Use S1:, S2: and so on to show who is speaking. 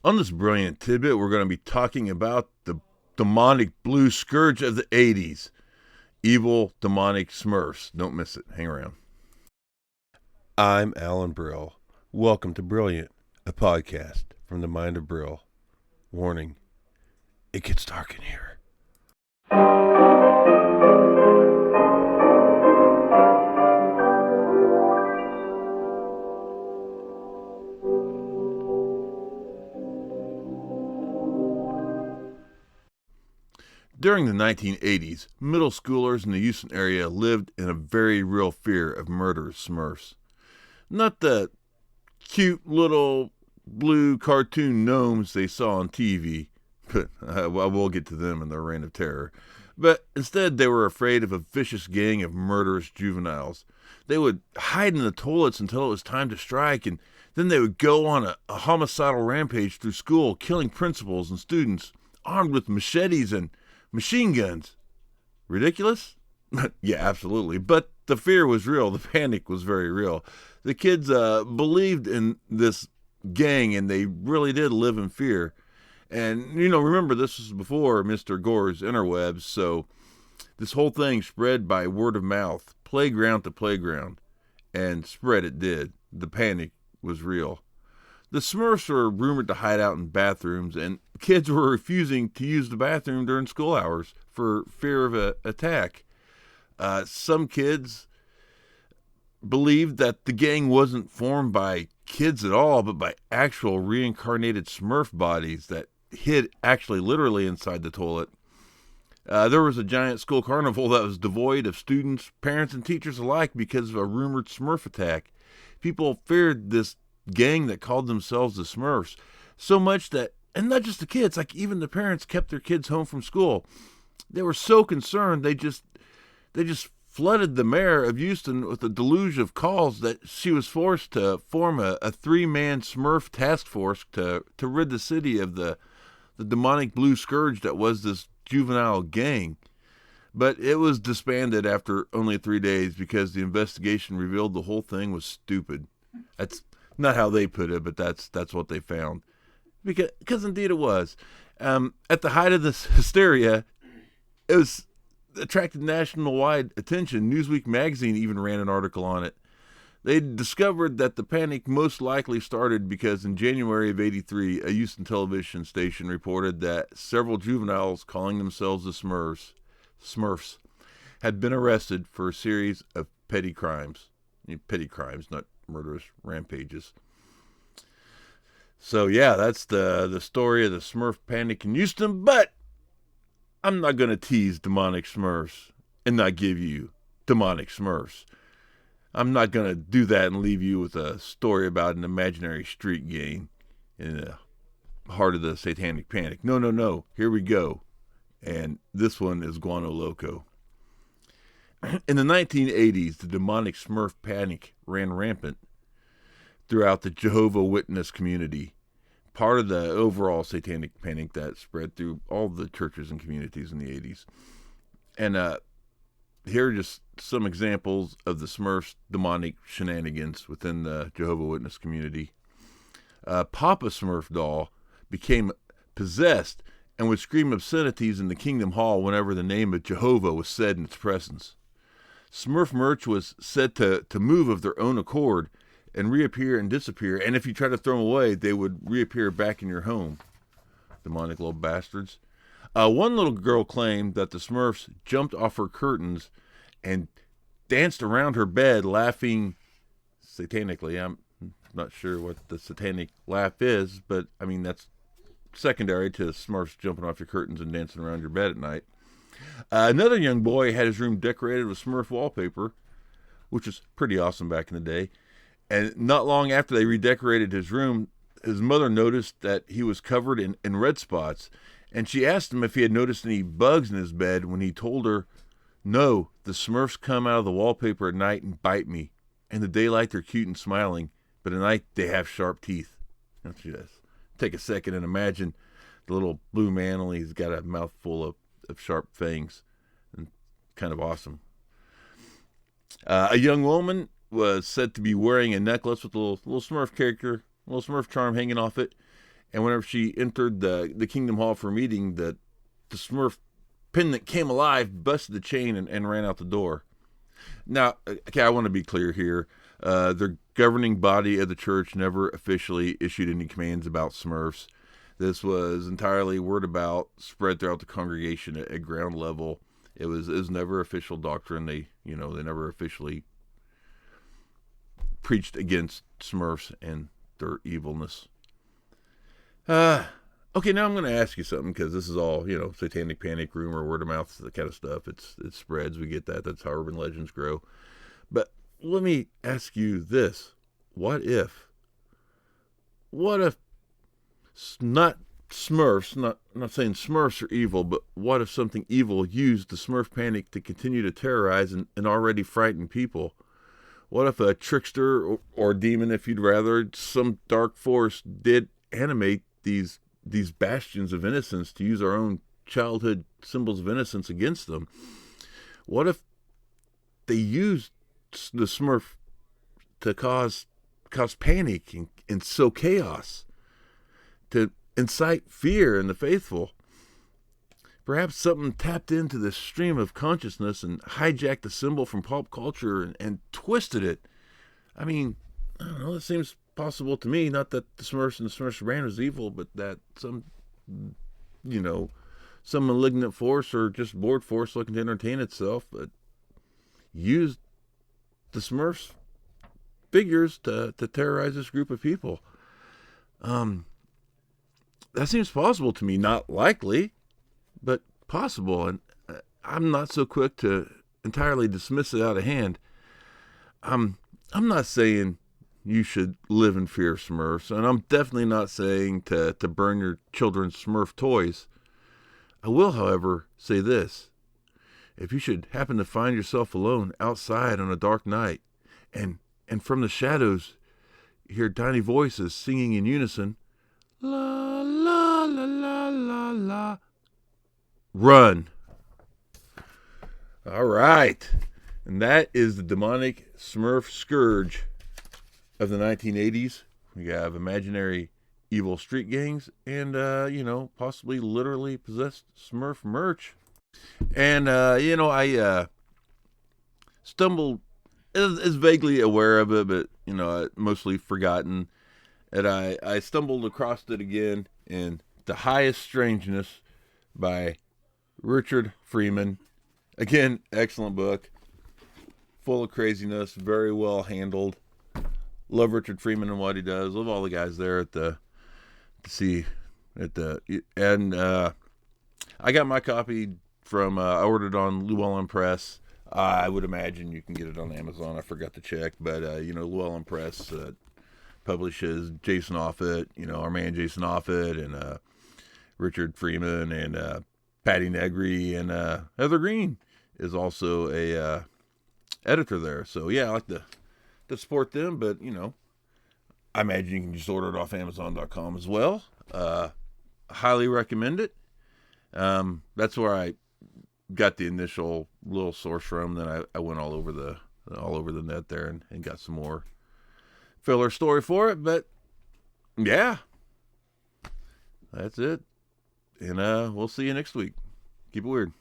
S1: On this brilliant tidbit, we're going to be talking about the demonic blue scourge of the 80s. Evil, demonic Smurfs. Don't miss it. Hang around. I'm Alan Brill. Welcome to Brilliant, a podcast from the mind of Brill. Warning, it gets dark in here. During the 1980s, middle schoolers in the Houston area lived in a very real fear of murderous Smurfs. Not the cute little blue cartoon gnomes they saw on TV, but we'll get to them in their reign of terror. But instead, they were afraid of a vicious gang of murderous juveniles. They would hide in the toilets until it was time to strike, and then they would go on a homicidal rampage through school, killing principals and students, armed with machetes and machine guns. Ridiculous? Yeah, absolutely. But the fear was real. The panic was very real. The kids believed in this gang, and they really did live in fear. And, remember, this was before Mr. Gore's interwebs, so this whole thing spread by word of mouth, playground to playground, and spread it did. The panic was real. The Smurfs were rumored to hide out in bathrooms, and kids were refusing to use the bathroom during school hours for fear of an attack. Some kids believed that the gang wasn't formed by kids at all, but by actual reincarnated Smurf bodies that hid actually literally inside the toilet. There was a giant school carnival that was devoid of students, parents, and teachers alike because of a rumored Smurf attack. People feared this gang that called themselves the Smurfs so much that, and not just the kids, like even the parents kept their kids home from school. They were so concerned they just flooded the mayor of Houston with a deluge of calls that she was forced to form a 3-man Smurf task force to rid the city of the demonic blue scourge that was this juvenile gang. But it was disbanded after only 3 days because the investigation revealed the whole thing was stupid. That's not how they put it, but that's what they found. Because indeed it was. At the height of this hysteria, it was attracted national-wide attention. Newsweek magazine even ran an article on it. They discovered that the panic most likely started because in January of '83, a Houston television station reported that several juveniles calling themselves the Smurfs, had been arrested for a series of petty crimes. Petty crimes, not murderous rampages. So yeah, that's the story of the Smurf panic in Houston, but I'm not going to tease demonic Smurfs and not give you demonic Smurfs. I'm not going to do that and leave you with a story about an imaginary street gang in the heart of the satanic panic. No. Here we go. And this one is Guano Loco. In the 1980s, the demonic Smurf panic ran rampant throughout the Jehovah's Witness community, part of the overall satanic panic that spread through all the churches and communities in the 80s. And here are just some examples of the Smurfs' demonic shenanigans within the Jehovah's Witness community. Papa Smurf doll became possessed and would scream obscenities in the Kingdom Hall whenever the name of Jehovah was said in its presence. Smurf merch was said to move of their own accord and reappear and disappear, and if you try to throw them away, they would reappear back in your home. Demonic little bastards. One little girl claimed that the Smurfs jumped off her curtains and danced around her bed, laughing satanically. I'm not sure what the satanic laugh is, but I mean, that's secondary to Smurfs jumping off your curtains and dancing around your bed at night. Another young boy had his room decorated with Smurf wallpaper, which was pretty awesome back in the day. And not long after they redecorated his room, his mother noticed that he was covered in red spots. And she asked him if he had noticed any bugs in his bed when he told her, "No, the Smurfs come out of the wallpaper at night and bite me. In the daylight, they're cute and smiling, but at night, they have sharp teeth." Don't you just take a second and imagine the little blue man, only he's got a mouthful of sharp fangs. And kind of awesome. A young woman was said to be wearing a necklace with a little Smurf character, a little Smurf charm hanging off it. And whenever she entered the Kingdom Hall for a meeting, the Smurf pendant came alive, busted the chain, and ran out the door. Now, okay, I want to be clear here. The governing body of the church never officially issued any commands about Smurfs. This was entirely word about, spread throughout the congregation at ground level. It was never official doctrine. They never officially preached against Smurfs and their evilness. Okay, now I'm going to ask you something, because this is all, satanic panic, rumor, word of mouth, the kind of stuff. It spreads. We get that. That's how urban legends grow. But let me ask you this. What if not Smurfs, I'm not saying Smurfs are evil, but what if something evil used the Smurf panic to continue to terrorize and already frighten people? What if a trickster or demon, if you'd rather, some dark force did animate these bastions of innocence to use our own childhood symbols of innocence against them? What if they used the Smurf to cause panic and sow chaos, to incite fear in the faithful? Perhaps something tapped into this stream of consciousness and hijacked the symbol from pop culture and twisted it. I mean, I don't know, it seems possible to me. Not that the Smurfs and the Smurfs brand was evil, but that some malignant force or just bored force looking to entertain itself, but used the Smurfs figures to terrorize this group of people. That seems possible to me. Not likely, but possible. And I'm not so quick to entirely dismiss it out of hand. I'm not saying you should live in fear of Smurfs, and I'm definitely not saying to burn your children's Smurf toys. I will, however, say this. If you should happen to find yourself alone outside on a dark night, and from the shadows you hear tiny voices singing in unison, la la la la la la, run. All right. And that is the demonic Smurf Scourge of the 1980s. We have imaginary evil street gangs and, possibly literally possessed Smurf merch. And, I stumbled, is vaguely aware of it, but, mostly forgotten. And I stumbled across it again in The Highest Strangeness by Richard Freeman. Again, excellent book. Full of craziness, very well handled. Love Richard Freeman and what he does. Love all the guys there I got my copy from, I ordered on Llewellyn Press. I would imagine you can get it on Amazon. I forgot to check, but, Llewellyn Press publishes Jason Offutt, our man Jason Offutt, and Richard Freeman, and Patty Negri, and Heather Green is also a editor there. So, yeah, I like to support them, but, I imagine you can just order it off Amazon.com as well. Highly recommend it. That's where I got the initial little source from. Then I went all over the net there and got some more filler story for it. But yeah, that's it. And we'll see you next week. Keep it weird.